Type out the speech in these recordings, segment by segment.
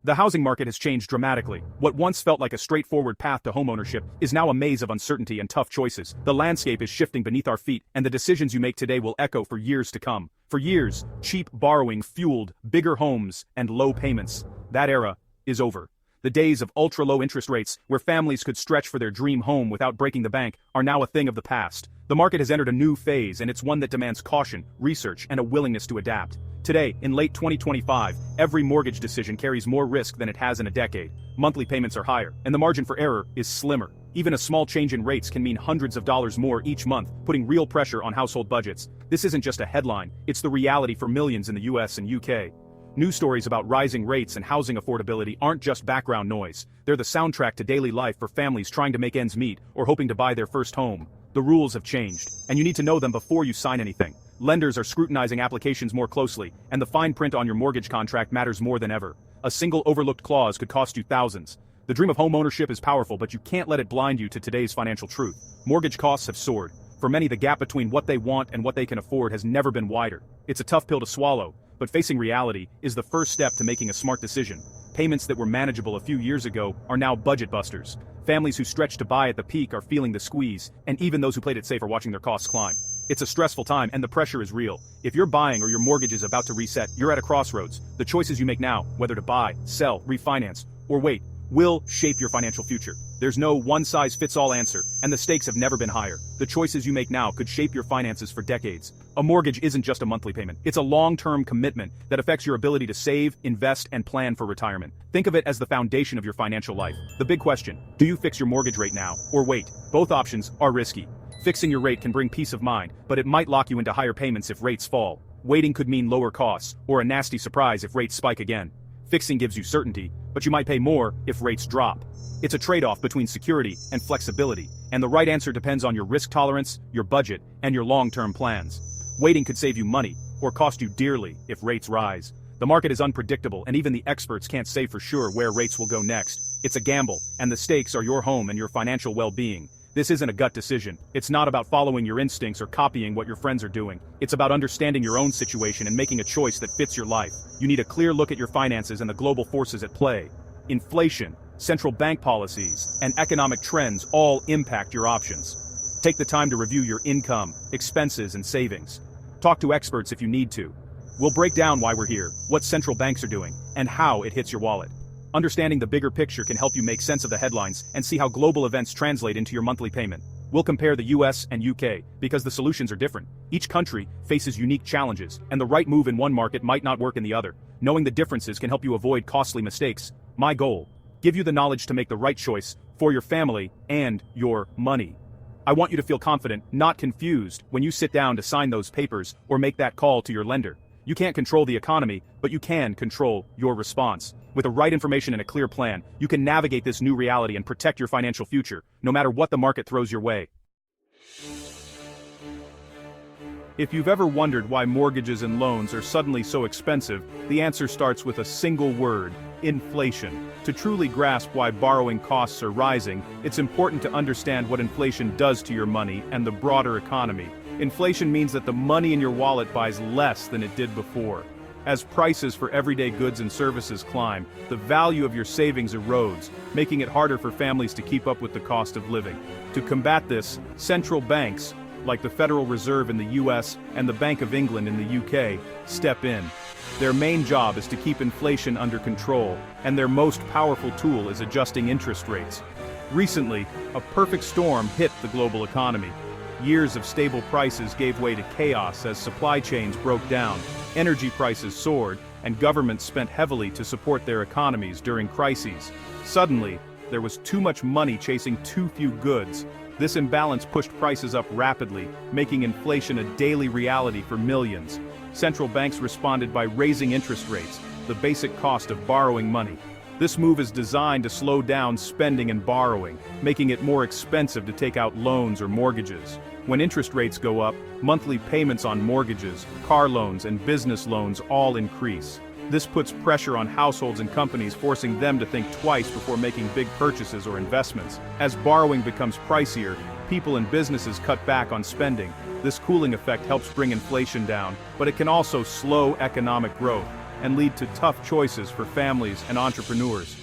The housing market has changed dramatically. What once felt like a straightforward path to homeownership is now a maze of uncertainty and tough choices. The landscape is shifting beneath our feet, and the decisions you make today will echo for years to come. For years, cheap borrowing fueled bigger homes and low payments. That era is over. The days of ultra-low interest rates, where families could stretch for their dream home without breaking the bank, are now a thing of the past. The market has entered a new phase, and it's one that demands caution, research, and a willingness to adapt. Today, in late 2025, every mortgage decision carries more risk than it has in a decade. Monthly payments are higher, and the margin for error is slimmer. Even a small change in rates can mean hundreds of dollars more each month, putting real pressure on household budgets. This isn't just a headline, it's the reality for millions in the US and UK. News stories about rising rates and housing affordability aren't just background noise. They're the soundtrack to daily life for families trying to make ends meet or hoping to buy their first home. The rules have changed, and you need to know them before you sign anything. Lenders are scrutinizing applications more closely, and the fine print on your mortgage contract matters more than ever. A single overlooked clause could cost you thousands. The dream of homeownership is powerful, but you can't let it blind you to today's financial truth. Mortgage costs have soared. For many, the gap between what they want and what they can afford has never been wider. It's a tough pill to swallow, but facing reality is the first step to making a smart decision. Payments that were manageable a few years ago are now budget busters. Families who stretched to buy at the peak are feeling the squeeze, and even those who played it safe are watching their costs climb. It's a stressful time, and the pressure is real. If you're buying or your mortgage is about to reset, you're at a crossroads. The choices you make now, whether to buy, sell, refinance, or wait, will shape your financial future. There's no one-size-fits-all answer, and the stakes have never been higher. The choices you make now could shape your finances for decades. A mortgage isn't just a monthly payment. It's a long-term commitment that affects your ability to save, invest, and plan for retirement. Think of it as the foundation of your financial life. The big question: do you fix your mortgage rate now, or wait? Both options are risky. Fixing your rate can bring peace of mind, but it might lock you into higher payments if rates fall. Waiting could mean lower costs, or a nasty surprise if rates spike again. Fixing gives you certainty, but you might pay more if rates drop. It's a trade-off between security and flexibility, and the right answer depends on your risk tolerance, your budget, and your long-term plans. Waiting could save you money, or cost you dearly if rates rise. The market is unpredictable, and even the experts can't say for sure where rates will go next. It's a gamble, and the stakes are your home and your financial well-being. This isn't a gut decision. It's not about following your instincts or copying what your friends are doing. It's about understanding your own situation and making a choice that fits your life. You need a clear look at your finances and the global forces at play. Inflation, central bank policies, and economic trends all impact your options. Take the time to review your income, expenses, and savings. Talk to experts if you need to. We'll break down why we're here, what central banks are doing, and how it hits your wallet. Understanding the bigger picture can help you make sense of the headlines and see how global events translate into your monthly payment. We'll compare the US and UK, because the solutions are different. Each country faces unique challenges, and the right move in one market might not work in the other. Knowing the differences can help you avoid costly mistakes. My goal: give you the knowledge to make the right choice for your family and your money. I want you to feel confident, not confused, when you sit down to sign those papers or make that call to your lender. You can't control the economy, but you can control your response. With the right information and a clear plan, you can navigate this new reality and protect your financial future, no matter what the market throws your way. If you've ever wondered why mortgages and loans are suddenly so expensive, the answer starts with a single word: inflation. To truly grasp why borrowing costs are rising, it's important to understand what inflation does to your money and the broader economy. Inflation means that the money in your wallet buys less than it did before. As prices for everyday goods and services climb, the value of your savings erodes, making it harder for families to keep up with the cost of living. To combat this, central banks, like the Federal Reserve in the US and the Bank of England in the UK, step in. Their main job is to keep inflation under control, and their most powerful tool is adjusting interest rates. Recently, a perfect storm hit the global economy. Years of stable prices gave way to chaos as supply chains broke down, energy prices soared, and governments spent heavily to support their economies during crises. Suddenly, there was too much money chasing too few goods. This imbalance pushed prices up rapidly, making inflation a daily reality for millions. Central banks responded by raising interest rates, the basic cost of borrowing money. This move is designed to slow down spending and borrowing, making it more expensive to take out loans or mortgages. When interest rates go up, monthly payments on mortgages, car loans, and business loans all increase. This puts pressure on households and companies, forcing them to think twice before making big purchases or investments. As borrowing becomes pricier, people and businesses cut back on spending. This cooling effect helps bring inflation down, but it can also slow economic growth. and lead to tough choices for families and entrepreneurs.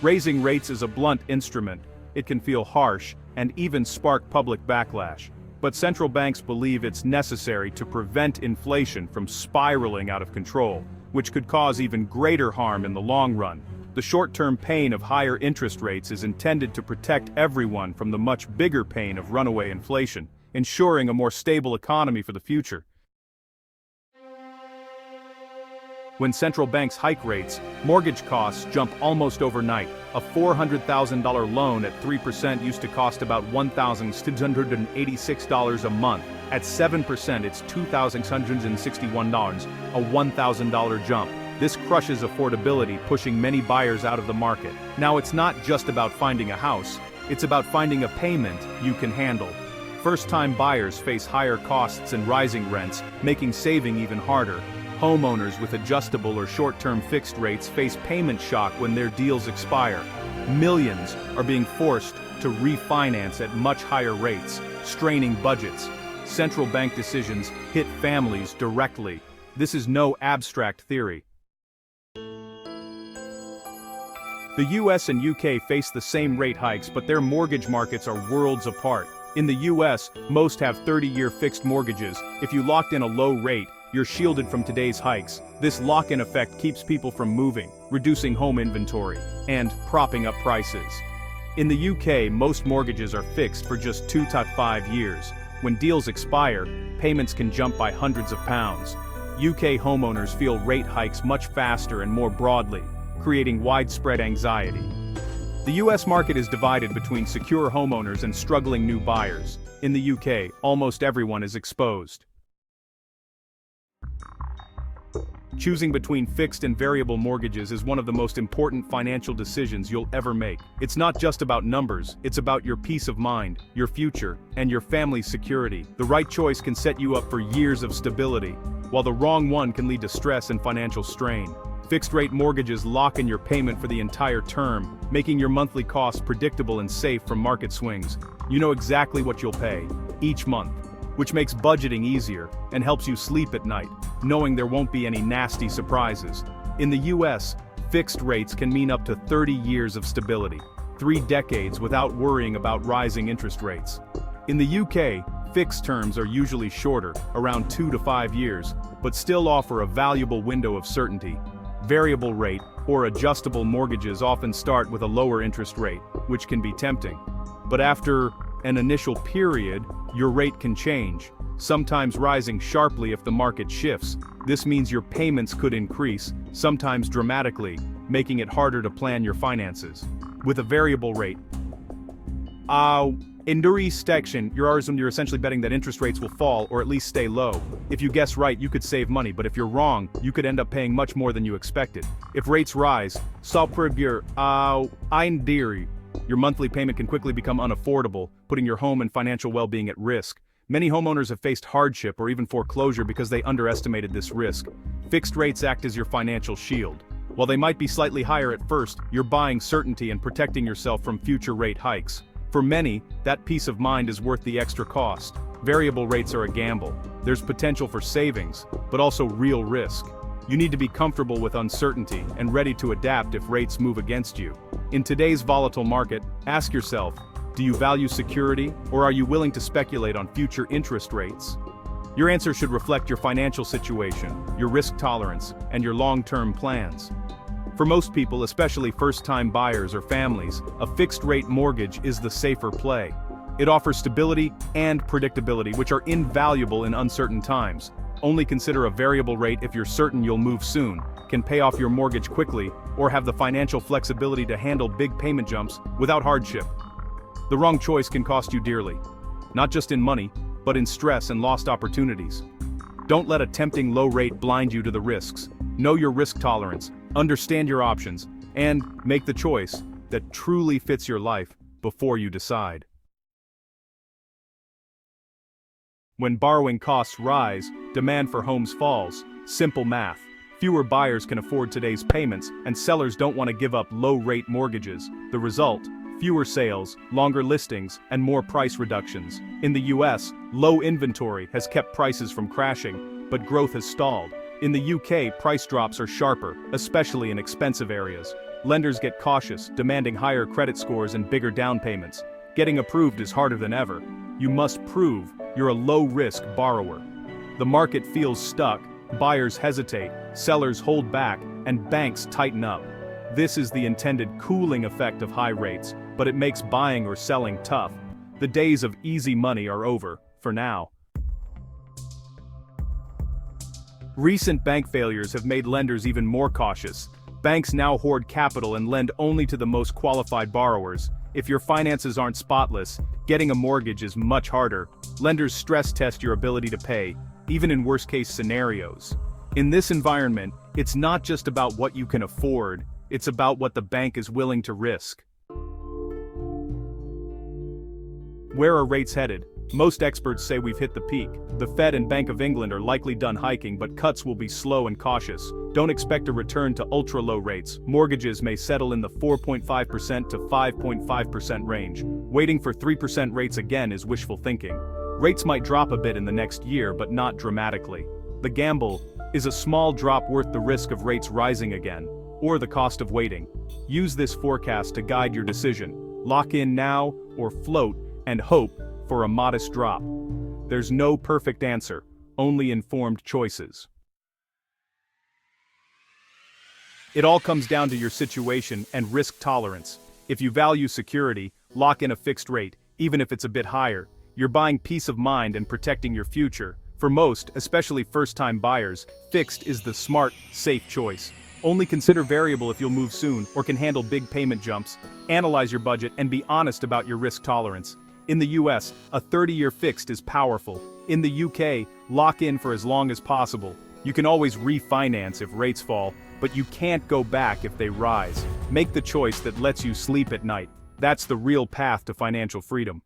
Raising rates is a blunt instrument. It can feel harsh and even spark public backlash. But central banks believe it's necessary to prevent inflation from spiraling out of control, which could cause even greater harm in the long run. The short-term pain of higher interest rates is intended to protect everyone from the much bigger pain of runaway inflation, ensuring a more stable economy for the future. When central banks hike rates, mortgage costs jump almost overnight. A $400,000 loan at 3% used to cost about $1,686 a month. At 7%, it's $2,661, a $1,000 jump. This crushes affordability, pushing many buyers out of the market. Now it's not just about finding a house, it's about finding a payment you can handle. First-time buyers face higher costs and rising rents, making saving even harder. Homeowners with adjustable or short-term fixed rates face payment shock when their deals expire. Millions are being forced to refinance at much higher rates, straining budgets. Central bank decisions hit families directly. This is no abstract theory. The US and UK face the same rate hikes, but their mortgage markets are worlds apart. In the US, most have 30-year fixed mortgages. If you locked in a low rate, you're shielded from today's hikes. This lock-in effect keeps people from moving, reducing home inventory, and propping up prices. In the UK, most mortgages are fixed for just 2 to 5 years. When deals expire, payments can jump by hundreds of pounds. UK homeowners feel rate hikes much faster and more broadly, creating widespread anxiety. The US market is divided between secure homeowners and struggling new buyers. In the UK, almost everyone is exposed. Choosing between fixed and variable mortgages is one of the most important financial decisions you'll ever make. It's not just about numbers, it's about your peace of mind, your future, and your family's security. The right choice can set you up for years of stability, while the wrong one can lead to stress and financial strain. Fixed-rate mortgages lock in your payment for the entire term, making your monthly costs predictable and safe from market swings. You know exactly what you'll pay, each month, which makes budgeting easier and helps you sleep at night, knowing there won't be any nasty surprises. In the US, fixed rates can mean up to 30 years of stability, 3 decades without worrying about rising interest rates. In the UK, fixed terms are usually shorter, around 2 to 5 years, but still offer a valuable window of certainty. Variable rate or adjustable mortgages often start with a lower interest rate, which can be tempting. But after an initial period, your rate can change, sometimes rising sharply if the market shifts. This means your payments could increase, sometimes dramatically, making it harder to plan your finances. With a variable rate, in this section, you're essentially betting that interest rates will fall or at least stay low. If you guess right, you could save money, but if you're wrong, you could end up paying much more than you expected. If rates rise, your monthly payment can quickly become unaffordable, putting your home and financial well-being at risk. Many homeowners have faced hardship or even foreclosure because they underestimated this risk. Fixed rates act as your financial shield. While they might be slightly higher at first, you're buying certainty and protecting yourself from future rate hikes. For many, that peace of mind is worth the extra cost. Variable rates are a gamble. There's potential for savings, but also real risk. You need to be comfortable with uncertainty and ready to adapt if rates move against you. In today's volatile market, ask yourself, do you value security, or are you willing to speculate on future interest rates? Your answer should reflect your financial situation, your risk tolerance, and your long-term plans. For most people, especially first-time buyers or families, a fixed-rate mortgage is the safer play. It offers stability and predictability, which are invaluable in uncertain times. Only consider a variable rate if you're certain you'll move soon, can pay off your mortgage quickly, or have the financial flexibility to handle big payment jumps without hardship. The wrong choice can cost you dearly, not just in money, but in stress and lost opportunities. Don't let a tempting low rate blind you to the risks. Know your risk tolerance, understand your options, and make the choice that truly fits your life before you decide. When borrowing costs rise, demand for homes falls. Simple math. Fewer buyers can afford today's payments, and sellers don't want to give up low-rate mortgages. The result? Fewer sales, longer listings, and more price reductions. In the US, low inventory has kept prices from crashing, but growth has stalled. In the UK, price drops are sharper, especially in expensive areas. Lenders get cautious, demanding higher credit scores and bigger down payments. Getting approved is harder than ever. You must prove you're a low-risk borrower. The market feels stuck, buyers hesitate, sellers hold back, and banks tighten up. This is the intended cooling effect of high rates, but it makes buying or selling tough. The days of easy money are over, for now. Recent bank failures have made lenders even more cautious. Banks now hoard capital and lend only to the most qualified borrowers. If your finances aren't spotless, getting a mortgage is much harder. Lenders stress test your ability to pay, even in worst-case scenarios. In this environment, it's not just about what you can afford, it's about what the bank is willing to risk. Where are rates headed? Most experts say we've hit the peak. The Fed and Bank of England are likely done hiking, but cuts will be slow and cautious. Don't expect a return to ultra-low rates. Mortgages may settle in the 4.5% to 5.5% range. Waiting for 3% rates again is wishful thinking. Rates might drop a bit in the next year, but not dramatically. The gamble is a small drop worth the risk of rates rising again, or the cost of waiting. Use this forecast to guide your decision. Lock in now, or float, and hope for a modest drop. There's no perfect answer, only informed choices. It all comes down to your situation and risk tolerance. If you value security, lock in a fixed rate, even if it's a bit higher. You're buying peace of mind and protecting your future. For most, especially first-time buyers, fixed is the smart, safe choice. Only consider variable if you'll move soon or can handle big payment jumps. Analyze your budget and be honest about your risk tolerance. In the US, a 30-year fixed is powerful. In the UK, lock in for as long as possible. You can always refinance if rates fall, but you can't go back if they rise. Make the choice that lets you sleep at night. That's the real path to financial freedom.